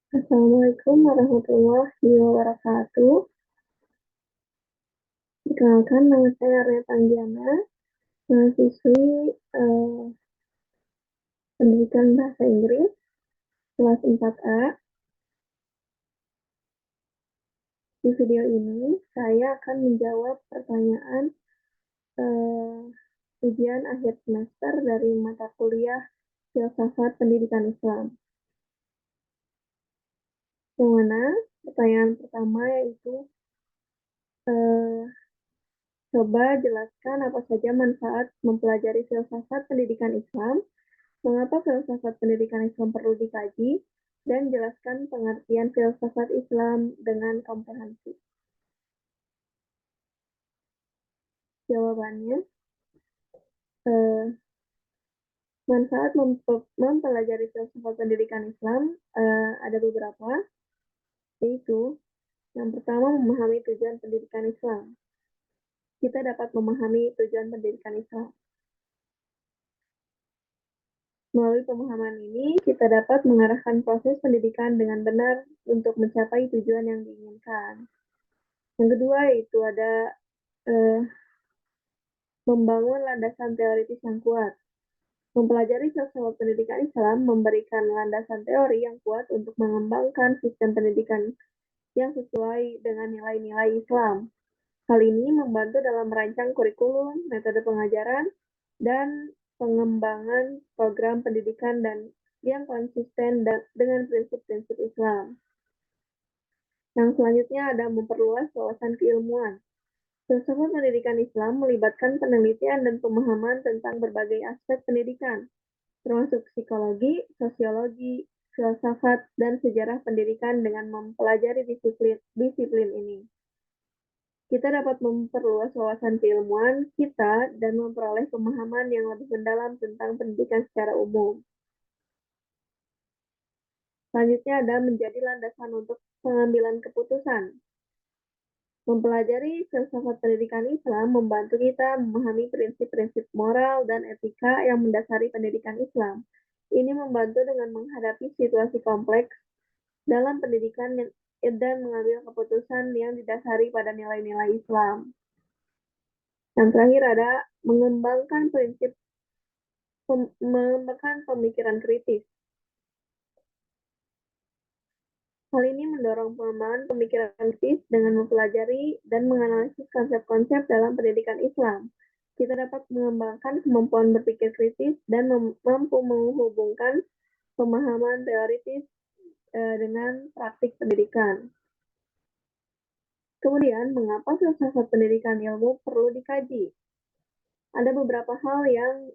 Assalamualaikum warahmatullahi wabarakatuh. Perkenalkan, nama saya Arya Tanjana, mahasiswi eh, pendidikan bahasa Inggris kelas 4A. Di video ini, saya akan menjawab pertanyaan eh, ujian akhir semester dari mata kuliah Filsafat Pendidikan Islam. Yang mana pertanyaan pertama yaitu eh, coba jelaskan apa saja manfaat mempelajari filsafat pendidikan Islam. Mengapa filsafat pendidikan Islam perlu dikaji, dan jelaskan pengertian filsafat Islam dengan komprehensif. Jawabannya, eh, manfaat mempelajari filsafat pendidikan Islam ada beberapa, yaitu yang pertama memahami tujuan pendidikan Islam. Kita dapat memahami tujuan pendidikan Islam. Melalui pemahaman ini, kita dapat mengarahkan proses pendidikan dengan benar untuk mencapai tujuan yang diinginkan. Yang kedua, yaitu ada eh, membangun landasan teoritis yang kuat. Mempelajari filsafat pendidikan Islam memberikan landasan teori yang kuat untuk mengembangkan sistem pendidikan yang sesuai dengan nilai-nilai Islam. Hal ini membantu dalam merancang kurikulum, metode pengajaran, dan pengembangan program pendidikan dan yang konsisten dengan prinsip-prinsip Islam. Yang selanjutnya ada memperluas wawasan keilmuan. Filsafat pendidikan Islam melibatkan penelitian dan pemahaman tentang berbagai aspek pendidikan, termasuk psikologi, sosiologi, filsafat, dan sejarah pendidikan dengan mempelajari disiplin ini. Kita dapat memperluas wawasan keilmuan kita dan memperoleh pemahaman yang lebih mendalam tentang pendidikan secara umum. Selanjutnya ada menjadi landasan untuk pengambilan keputusan. Mempelajari filsafat pendidikan Islam membantu kita memahami prinsip-prinsip moral dan etika yang mendasari pendidikan Islam. Ini membantu dengan menghadapi situasi kompleks dalam pendidikan dan mengambil keputusan yang didasari pada nilai-nilai Islam. Yang terakhir ada mengembangkan pemikiran kritis. Hal ini mendorong pengembangan pemikiran kritis dengan mempelajari dan menganalisis konsep-konsep dalam pendidikan Islam. Kita dapat mengembangkan kemampuan berpikir kritis dan mampu menghubungkan pemahaman teoritis dengan praktik pendidikan. Kemudian, mengapa filsafat pendidikan ilmu perlu dikaji? Ada beberapa hal yang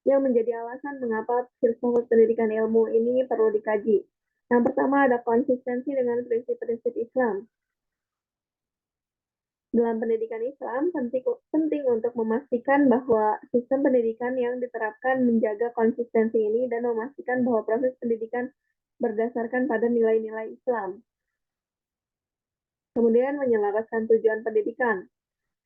menjadi alasan mengapa filsafat pendidikan ilmu ini perlu dikaji. Yang pertama ada konsistensi dengan prinsip-prinsip Islam. Dalam pendidikan Islam, penting untuk memastikan bahwa sistem pendidikan yang diterapkan menjaga konsistensi ini dan memastikan bahwa proses pendidikan berdasarkan pada nilai-nilai Islam. Kemudian menyelaraskan tujuan pendidikan.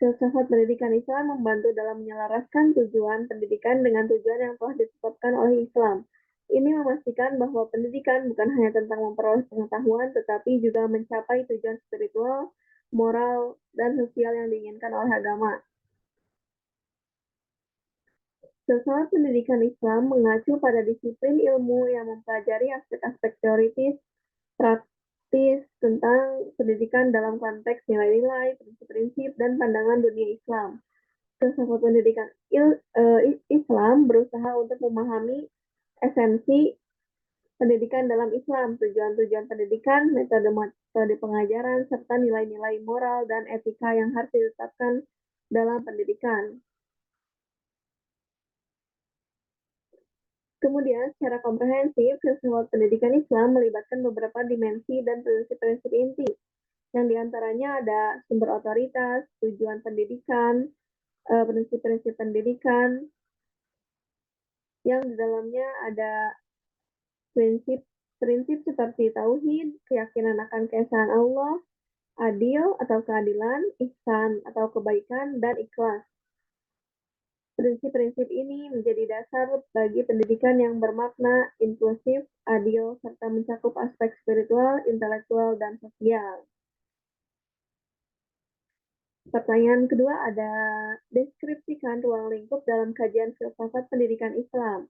Filsafat pendidikan Islam membantu dalam menyelaraskan tujuan pendidikan dengan tujuan yang telah ditetapkan oleh Islam. Ini memastikan bahwa pendidikan bukan hanya tentang memperoleh pengetahuan, tetapi juga mencapai tujuan spiritual, moral, dan sosial yang diinginkan oleh agama. Filsafat pendidikan Islam mengacu pada disiplin ilmu yang mempelajari aspek-aspek teoritis, praktis tentang pendidikan dalam konteks nilai-nilai, prinsip-prinsip, dan pandangan dunia Islam. Filsafat pendidikan Islam berusaha untuk memahami esensi pendidikan dalam Islam, tujuan-tujuan pendidikan, metode pengajaran, serta nilai-nilai moral dan etika yang harus ditetapkan dalam pendidikan. Kemudian, secara komprehensif, filsafat pendidikan Islam melibatkan beberapa dimensi dan prinsip-prinsip inti, yang diantaranya ada sumber otoritas, tujuan pendidikan, prinsip-prinsip pendidikan, yang di dalamnya ada prinsip seperti tauhid, keyakinan akan keesaan Allah, adil atau keadilan, ihsan atau kebaikan, dan ikhlas. Prinsip-prinsip ini menjadi dasar bagi pendidikan yang bermakna, inklusif, adil, serta mencakup aspek spiritual, intelektual, dan sosial. Pertanyaan kedua ada deskripsikan ruang lingkup dalam kajian filsafat pendidikan Islam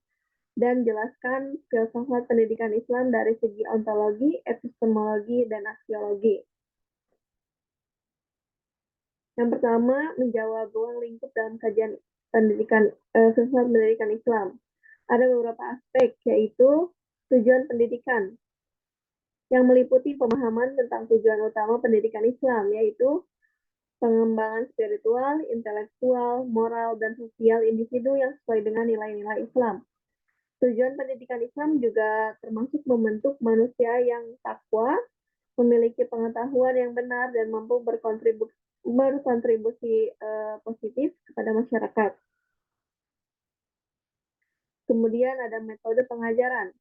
dan jelaskan filsafat pendidikan Islam dari segi ontologi, epistemologi, dan aksiologi. Yang pertama, menjawab ruang lingkup dalam kajian filsafat pendidikan Islam. Ada beberapa aspek, yaitu tujuan pendidikan, yang meliputi pemahaman tentang tujuan utama pendidikan Islam, yaitu pengembangan spiritual, intelektual, moral, dan sosial individu yang sesuai dengan nilai-nilai Islam. Tujuan pendidikan Islam juga termasuk membentuk manusia yang takwa, memiliki pengetahuan yang benar, dan mampu berkontribusi positif kepada masyarakat. Kemudian ada metode pengajaran.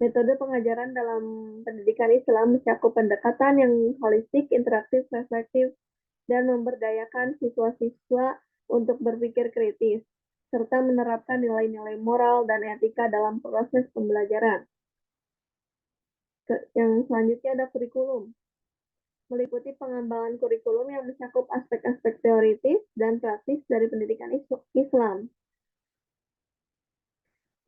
Metode pengajaran dalam pendidikan Islam mencakup pendekatan yang holistik, interaktif, reflektif, dan memberdayakan siswa-siswa untuk berpikir kritis, serta menerapkan nilai-nilai moral dan etika dalam proses pembelajaran. Yang selanjutnya ada kurikulum. Meliputi pengembangan kurikulum yang mencakup aspek-aspek teoritis dan praktis dari pendidikan Islam.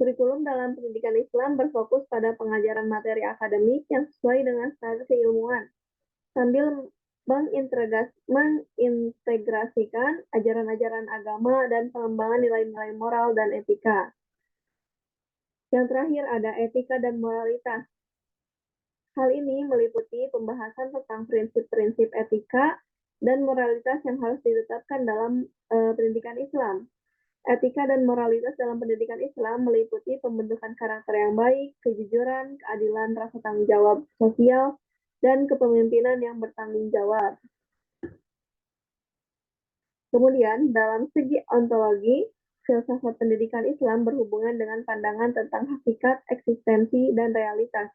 Kurikulum dalam pendidikan Islam berfokus pada pengajaran materi akademik yang sesuai dengan standar keilmuan, sambil mengintegrasikan ajaran-ajaran agama dan pengembangan nilai-nilai moral dan etika. Yang terakhir ada etika dan moralitas. Hal ini meliputi pembahasan tentang prinsip-prinsip etika dan moralitas yang harus ditetapkan dalam pendidikan Islam. Etika dan moralitas dalam pendidikan Islam meliputi pembentukan karakter yang baik, kejujuran, keadilan, rasa tanggung jawab sosial, dan kepemimpinan yang bertanggung jawab. Kemudian, dalam segi ontologi, filsafat pendidikan Islam berhubungan dengan pandangan tentang hakikat, eksistensi, dan realitas.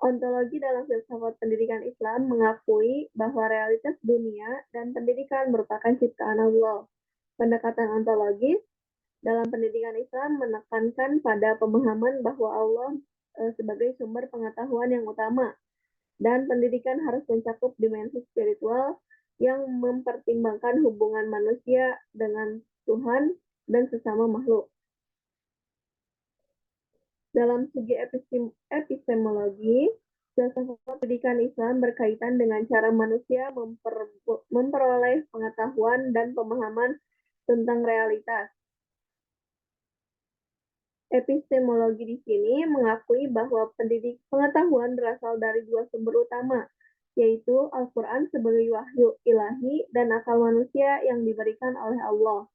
Ontologi dalam filsafat pendidikan Islam mengakui bahwa realitas dunia dan pendidikan merupakan ciptaan Allah. Pendekatan ontologis dalam pendidikan Islam menekankan pada pemahaman bahwa Allah sebagai sumber pengetahuan yang utama, dan pendidikan harus mencakup dimensi spiritual yang mempertimbangkan hubungan manusia dengan Tuhan dan sesama makhluk. Dalam segi epistemologi, filsafat pendidikan Islam berkaitan dengan cara manusia memperoleh pengetahuan dan pemahaman tentang realitas. Epistemologi di sini mengakui bahwa pengetahuan berasal dari dua sumber utama, yaitu Al-Quran sebagai wahyu ilahi dan akal manusia yang diberikan oleh Allah.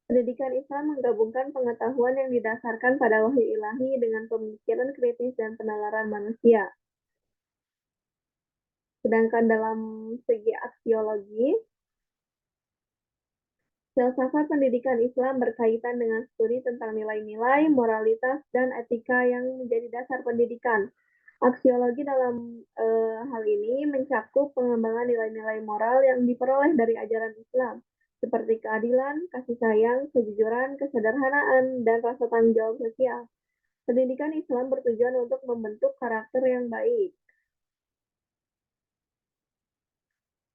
Pendidikan Islam menggabungkan pengetahuan yang didasarkan pada wahyu ilahi dengan pemikiran kritis dan penalaran manusia. Sedangkan dalam segi aksiologi, filsafat pendidikan Islam berkaitan dengan studi tentang nilai-nilai, moralitas, dan etika yang menjadi dasar pendidikan. Aksiologi dalam hal ini mencakup pengembangan nilai-nilai moral yang diperoleh dari ajaran Islam, seperti keadilan, kasih sayang, kejujuran, kesederhanaan, dan rasa tanggung jawab sosial. Pendidikan Islam bertujuan untuk membentuk karakter yang baik.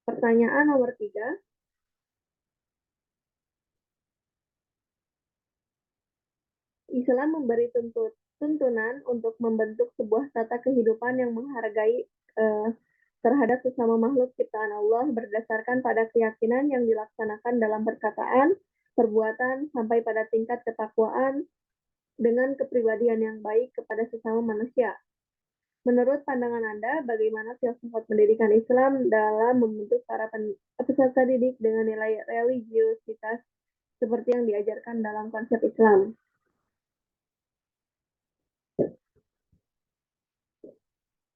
Pertanyaan nomor 3. Islam memberi tuntunan untuk membentuk sebuah tata kehidupan yang menghargai terhadap sesama makhluk ciptaan Allah berdasarkan pada keyakinan yang dilaksanakan dalam perkataan, perbuatan, sampai pada tingkat ketakwaan dengan kepribadian yang baik kepada sesama manusia. Menurut pandangan Anda, bagaimana filsafat pendidikan Islam dalam membentuk para peserta didik dengan nilai religiusitas seperti yang diajarkan dalam konsep Islam?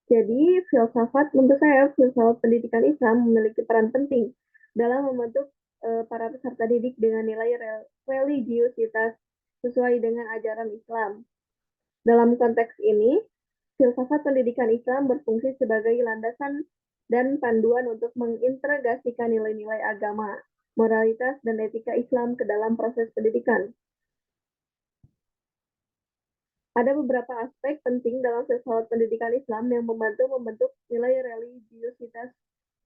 Jadi, menurut saya, filsafat pendidikan Islam memiliki peran penting dalam membentuk para peserta didik dengan nilai religiusitas sesuai dengan ajaran Islam. Dalam konteks ini, filsafat pendidikan Islam berfungsi sebagai landasan dan panduan untuk mengintegrasikan nilai-nilai agama, moralitas, dan etika Islam ke dalam proses pendidikan. Ada beberapa aspek penting dalam filsafat pendidikan Islam yang membantu membentuk nilai religiusitas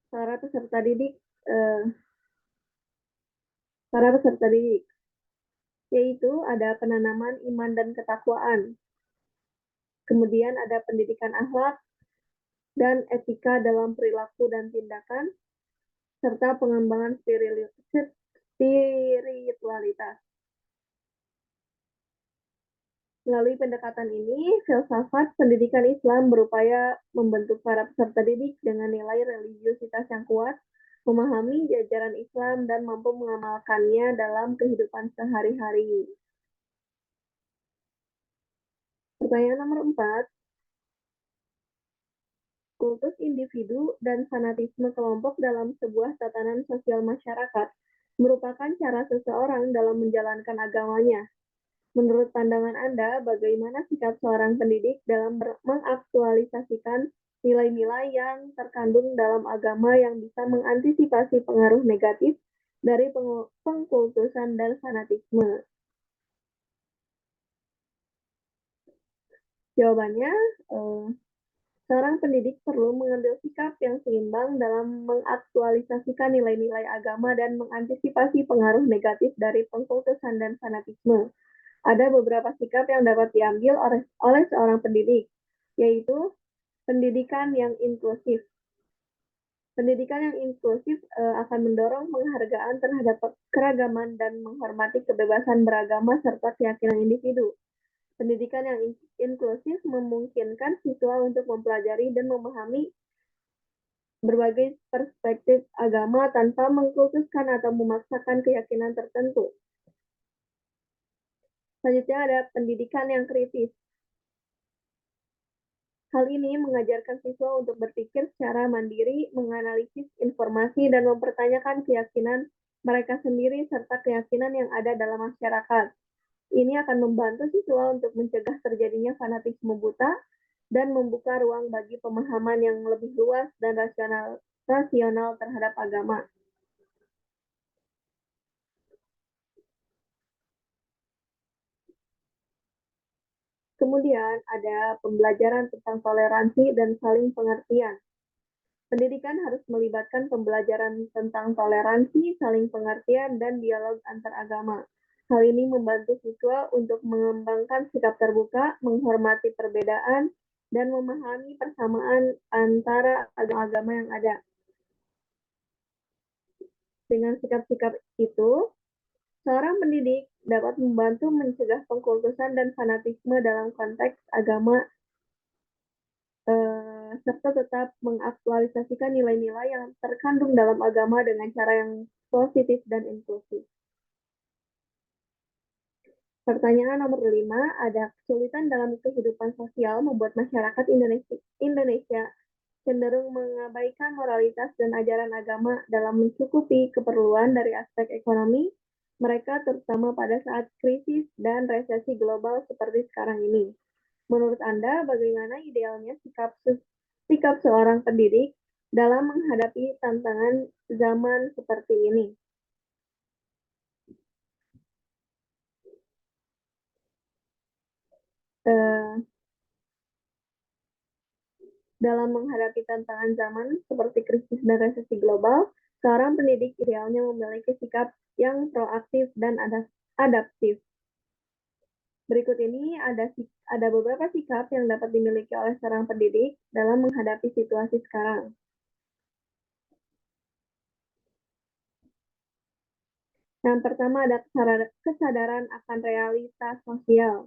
para peserta didik, yaitu ada penanaman iman dan ketakwaan, kemudian ada pendidikan akhlak dan etika dalam perilaku dan tindakan, serta pengembangan spiritualitas. Melalui pendekatan ini, filsafat pendidikan Islam berupaya membentuk para peserta didik dengan nilai religiusitas yang kuat, memahami ajaran Islam, dan mampu mengamalkannya dalam kehidupan sehari-hari. Pertanyaan nomor 4, kultus individu dan fanatisme kelompok dalam sebuah tatanan sosial masyarakat merupakan cara seseorang dalam menjalankan agamanya. Menurut pandangan Anda, bagaimana sikap seorang pendidik dalam mengaktualisasikan nilai-nilai yang terkandung dalam agama yang bisa mengantisipasi pengaruh negatif dari pengkultusan dan fanatisme? Jawabannya, seorang pendidik perlu mengambil sikap yang seimbang dalam mengaktualisasikan nilai-nilai agama dan mengantisipasi pengaruh negatif dari pengkultusan dan fanatisme. Ada beberapa sikap yang dapat diambil oleh seorang pendidik, yaitu pendidikan yang inklusif. Pendidikan yang inklusif akan mendorong penghargaan terhadap keragaman dan menghormati kebebasan beragama serta keyakinan individu. Pendidikan yang inklusif memungkinkan siswa untuk mempelajari dan memahami berbagai perspektif agama tanpa mengkultuskan atau memaksakan keyakinan tertentu. Selanjutnya ada pendidikan yang kritis. Hal ini mengajarkan siswa untuk berpikir secara mandiri, menganalisis informasi, dan mempertanyakan keyakinan mereka sendiri serta keyakinan yang ada dalam masyarakat. Ini akan membantu siswa untuk mencegah terjadinya fanatisme buta dan membuka ruang bagi pemahaman yang lebih luas dan rasional terhadap agama. Kemudian ada pembelajaran tentang toleransi dan saling pengertian. Pendidikan harus melibatkan pembelajaran tentang toleransi, saling pengertian, dan dialog antar agama. Hal ini membantu siswa untuk mengembangkan sikap terbuka, menghormati perbedaan, dan memahami persamaan antara agama-agama yang ada. Dengan sikap-sikap itu, seorang pendidik dapat membantu mencegah pengkultusan dan fanatisme dalam konteks agama serta tetap mengaktualisasikan nilai-nilai yang terkandung dalam agama dengan cara yang positif dan inklusif. Pertanyaan nomor 5, ada kesulitan dalam kehidupan sosial membuat masyarakat Indonesia cenderung mengabaikan moralitas dan ajaran agama dalam mencukupi keperluan dari aspek ekonomi mereka, terutama pada saat krisis dan resesi global seperti sekarang ini. Menurut Anda, bagaimana idealnya sikap seorang pendidik dalam menghadapi tantangan zaman seperti ini? Dalam menghadapi tantangan zaman seperti krisis dan resesi global, seorang pendidik idealnya memiliki sikap yang proaktif dan adaptif. Berikut ini ada beberapa sikap yang dapat dimiliki oleh seorang pendidik dalam menghadapi situasi sekarang. Yang pertama ada kesadaran akan realitas sosial.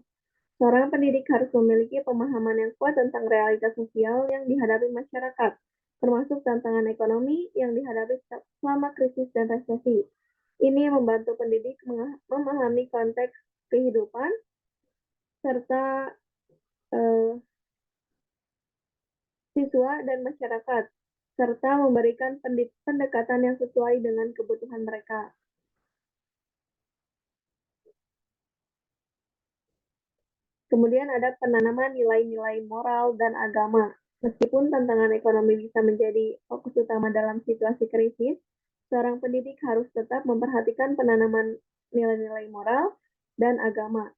Seorang pendidik harus memiliki pemahaman yang kuat tentang realitas sosial yang dihadapi masyarakat, termasuk tantangan ekonomi yang dihadapi selama krisis dan resesi. Ini membantu pendidik memahami konteks kehidupan serta siswa dan masyarakat, serta memberikan pendekatan yang sesuai dengan kebutuhan mereka. Kemudian ada penanaman nilai-nilai moral dan agama. Meskipun tantangan ekonomi bisa menjadi fokus utama dalam situasi krisis, seorang pendidik harus tetap memperhatikan penanaman nilai-nilai moral dan agama.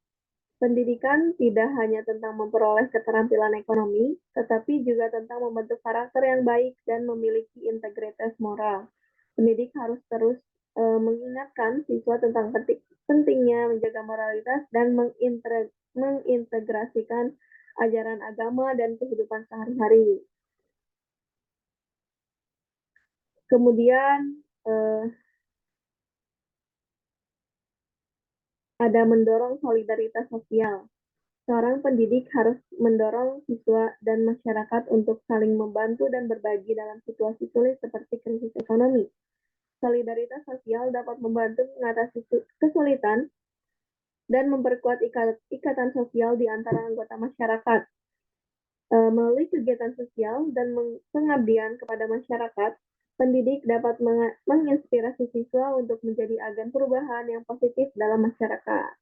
Pendidikan tidak hanya tentang memperoleh keterampilan ekonomi, tetapi juga tentang membentuk karakter yang baik dan memiliki integritas moral. Pendidik harus terus mengingatkan siswa tentang pentingnya menjaga moralitas dan mengintegrasikan ajaran agama dan kehidupan sehari-hari. Kemudian ada mendorong solidaritas sosial. Seorang pendidik harus mendorong siswa dan masyarakat untuk saling membantu dan berbagi dalam situasi sulit seperti krisis ekonomi. Solidaritas sosial dapat membantu mengatasi kesulitan dan memperkuat ikatan sosial di antara anggota masyarakat. Melalui kegiatan sosial dan pengabdian kepada masyarakat, pendidik dapat menginspirasi siswa untuk menjadi agen perubahan yang positif dalam masyarakat.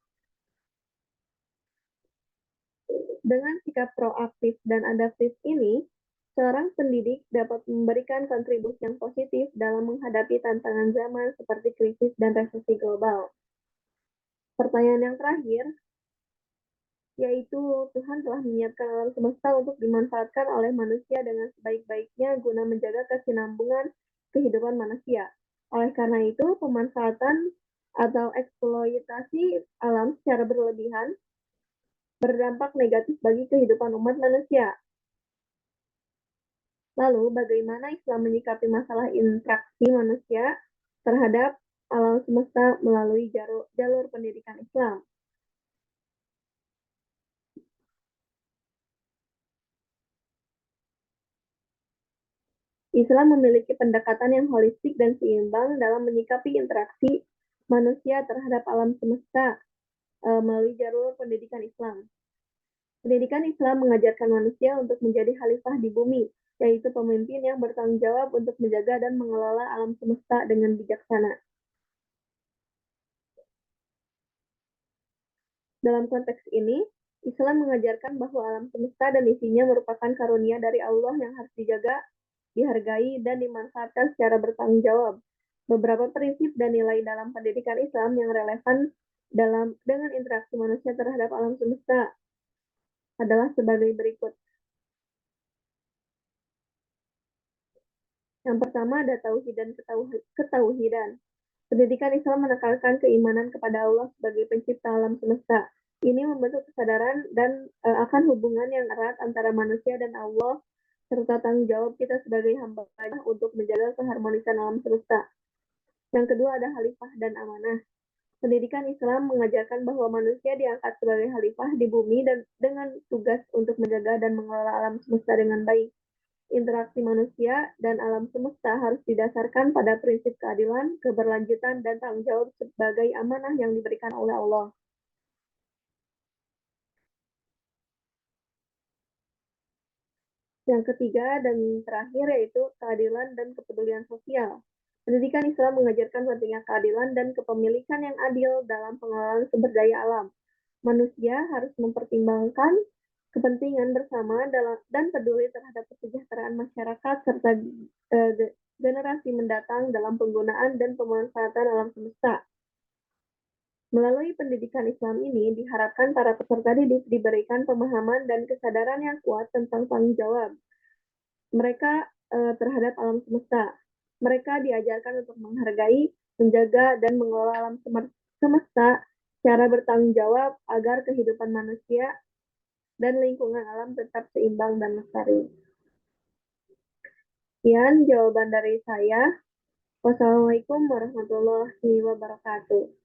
Dengan sikap proaktif dan adaptif ini, seorang pendidik dapat memberikan kontribusi yang positif dalam menghadapi tantangan zaman seperti krisis dan resesi global. Pertanyaan yang terakhir, yaitu Tuhan telah menyiapkan alam semesta untuk dimanfaatkan oleh manusia dengan sebaik-baiknya guna menjaga kesinambungan kehidupan manusia. Oleh karena itu, pemanfaatan atau eksploitasi alam secara berlebihan berdampak negatif bagi kehidupan umat manusia. Lalu, bagaimana Islam menyikapi masalah interaksi manusia terhadap alam semesta melalui jalur pendidikan Islam? Islam memiliki pendekatan yang holistik dan seimbang dalam menyikapi interaksi manusia terhadap alam semesta melalui jalur pendidikan Islam. Pendidikan Islam mengajarkan manusia untuk menjadi khalifah di bumi, yaitu pemimpin yang bertanggung jawab untuk menjaga dan mengelola alam semesta dengan bijaksana. Dalam konteks ini, Islam mengajarkan bahwa alam semesta dan isinya merupakan karunia dari Allah yang harus dijaga, dihargai, dan dimanfaatkan secara bertanggung jawab. Beberapa prinsip dan nilai dalam pendidikan Islam yang relevan dengan interaksi manusia terhadap alam semesta adalah sebagai berikut. Yang pertama ada tauhid dan ketauhidan. Pendidikan Islam menekankan keimanan kepada Allah sebagai pencipta alam semesta. Ini membentuk kesadaran dan akan hubungan yang erat antara manusia dan Allah, serta tanggung jawab kita sebagai hamba-Nya untuk menjaga keharmonisan alam semesta. Yang kedua ada khalifah dan amanah. Pendidikan Islam mengajarkan bahwa manusia diangkat sebagai khalifah di bumi dan dengan tugas untuk menjaga dan mengelola alam semesta dengan baik. Interaksi manusia dan alam semesta harus didasarkan pada prinsip keadilan, keberlanjutan, dan tanggung jawab sebagai amanah yang diberikan oleh Allah. Yang ketiga dan terakhir yaitu keadilan dan kepedulian sosial. Pendidikan Islam mengajarkan pentingnya keadilan dan kepemilikan yang adil dalam pengelolaan sumber daya alam. Manusia harus mempertimbangkan kepentingan bersama dan peduli terhadap kesejahteraan masyarakat serta generasi mendatang dalam penggunaan dan pemanfaatan alam semesta. Melalui pendidikan Islam ini, diharapkan para peserta didik diberikan pemahaman dan kesadaran yang kuat tentang tanggung jawab mereka terhadap alam semesta. Mereka diajarkan untuk menghargai, menjaga, dan mengelola alam semesta secara bertanggung jawab agar kehidupan manusia dan lingkungan alam tetap seimbang dan lestari. Sekian jawaban dari saya. Wassalamualaikum warahmatullahi wabarakatuh.